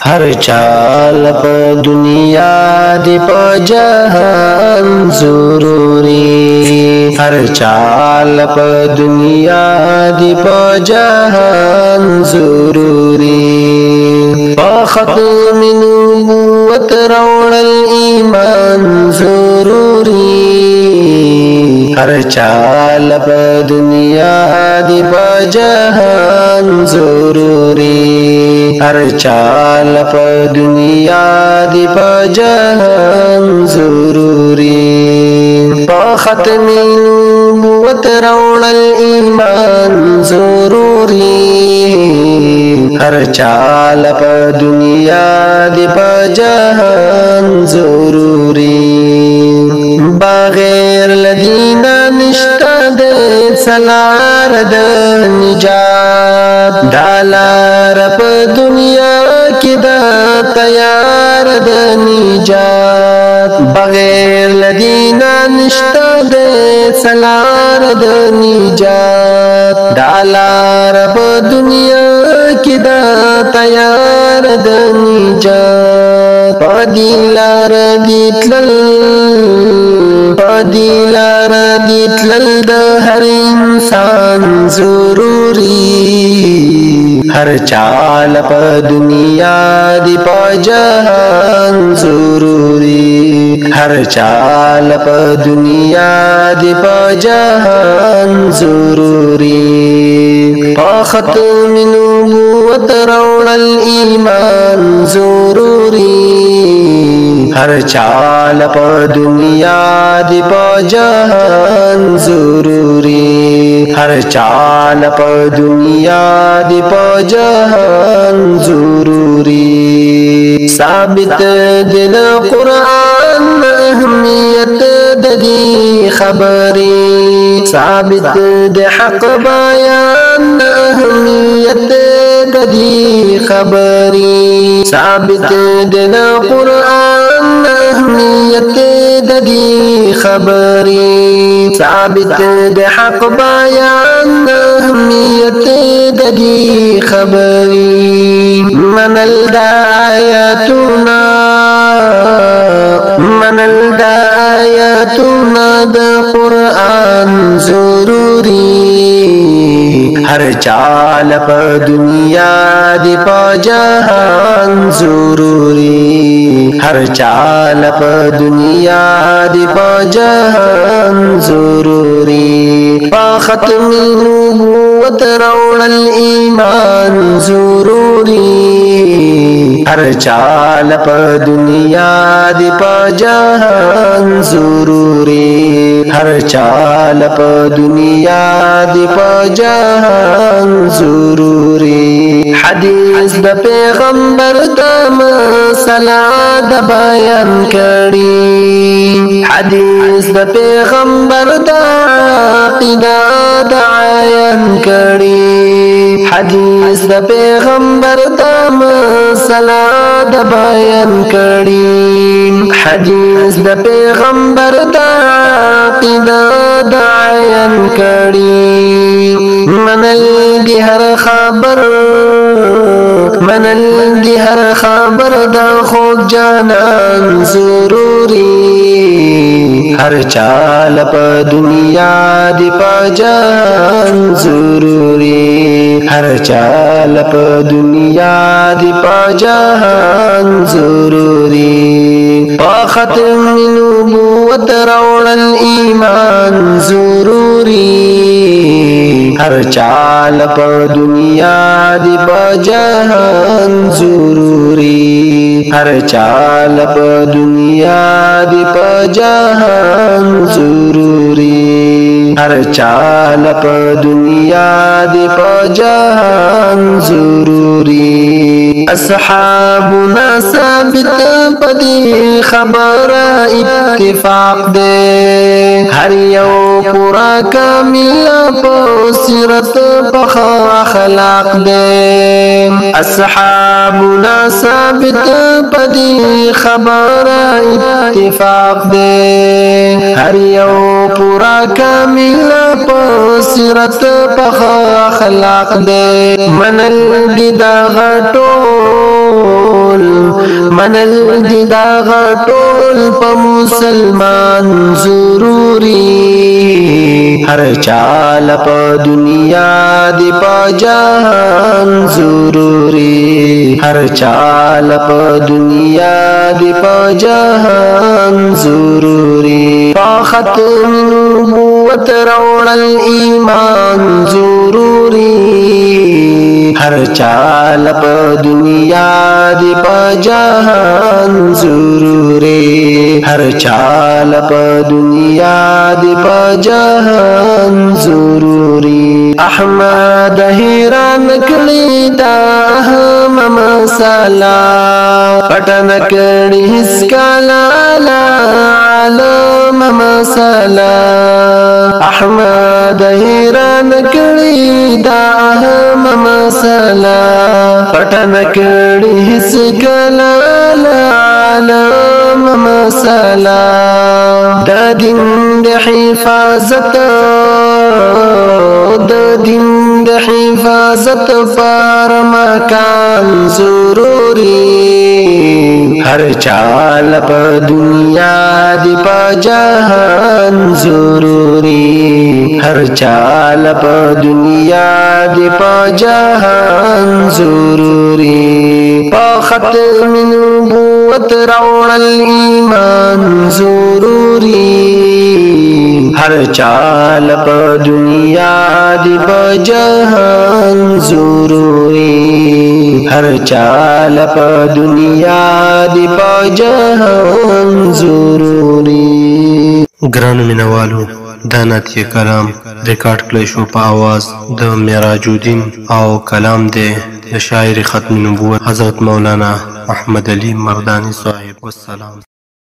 हर चाल प दुनिया दी प जहान ज़रूरी हर चाल प दुनिया दी प जहान ज़रूरी ختم نبوت روڑ الایمان ضروری ہر چال پا دنیا دی پا جہان ضروری ہر چال پا دنیا دی پا جہان ضروری ختم نبوت روڑ الایمان ضروری ہر چال پا دنیا دی پا جہان ضروری بغیر لدینا نشتا دے سلار دا نجات دالار پا دنیا کی دا تیار دا نجات بغیر لدینا نشتا دے سلار دا نجات دالار پا دنیا کی دا تیار د نجات پدیلار دیتلل د هر انسان ضروری ہر چال پا دنیا دی پا جہان ضروری ہر چال پا دنیا دی پا جہان ضروری ختم نبوت روڑ الایمان ضروری ہر چال پا دنیا دی پا جہان ضروری ہر چال پا دنیا دی پا جہان ضروری ثابت دل قرآن اہمیت دی خبری ثابت دے حق بیان اہمیت دی خبری ثابت دل قرآن اہمیت دی خبری ثابت دے حق بیان اہمیت دی خبری من الدایاتنا دا قرآن ضروری ہر چال پا دنیا دی پا جہان ضروری ہر چال پا دنیا دی پا جہان ضروری ختم نبوت روڑ الایمان ضروری ہر چال پا دنیا دی پا جہان ضروری ہر چال پا دنیا دی پا جہان ضروری حدیث دا پیغمبر دا مسئلہ دا بیان کری حدیث دا پیغمبر دا عقیدہ دا عیان کری حدیث دا پیغمبر دا مسئلہ دا بیان کری حدیث دا پیغمبر دا عقیدہ دا عیان کری منل دی ہر خبر دا خود جانان ضروری ہر چال پا دنیا دی پا جہان ضروری ہر چال پا دنیا دی پا جہان ضروری ختم نبوت روڑ الایمان ضروری ہر چال پا دنیا دی پا جہان ضروری ہر چال پا دنیا دی پا جہان ضروری ہر چال پا دنیا دی پا جہان ضروری اصحابنا ثابت پدی خبر اتفاق دے ہر یو پورا کامل پا سیرت پخ اخلاق دے اصحابنا ثابت پدی خبر اتفاق دے ہر یو پورا کامل پا سیرت پخ اخلاق دے منل دی دا غٹو منل دی دا غټول په مسلمان ضروري هر چال په دنیا دی په جهان ضروري هر چال په دنیا دی په جهان ضروري په ختم نبوت روړل ایمان ضروري هر چال په دنیا دی په جهان ضروري هر چال په دنیا دی په جهان ضروري احمد حیران کړي دا مساله پټن کړي هیڅ کلا عالم مساله احمد حیران کړي دا مساله پټن کړي هیڅ کلا عالم مساله د دین د حفاظت د دین د حفاظت پر مکان ضروري هر چال په دنیا دی په جهان ضروري هر چال په دنیا دی په جهان ضروري په ختم نبوت روړل ایمان ضروري هر چال په دنیا دی په جهان ضروري هر چال په دنیا دی په جهان ضروري ګرانو مینوالو دا نعتیه کلام ریکارډ کړی شو په आवाज د معراج الدین او کلام دی د شاعر ختم نبوت حضرت مولانا احمد علی مردانی صاحب. والسلام.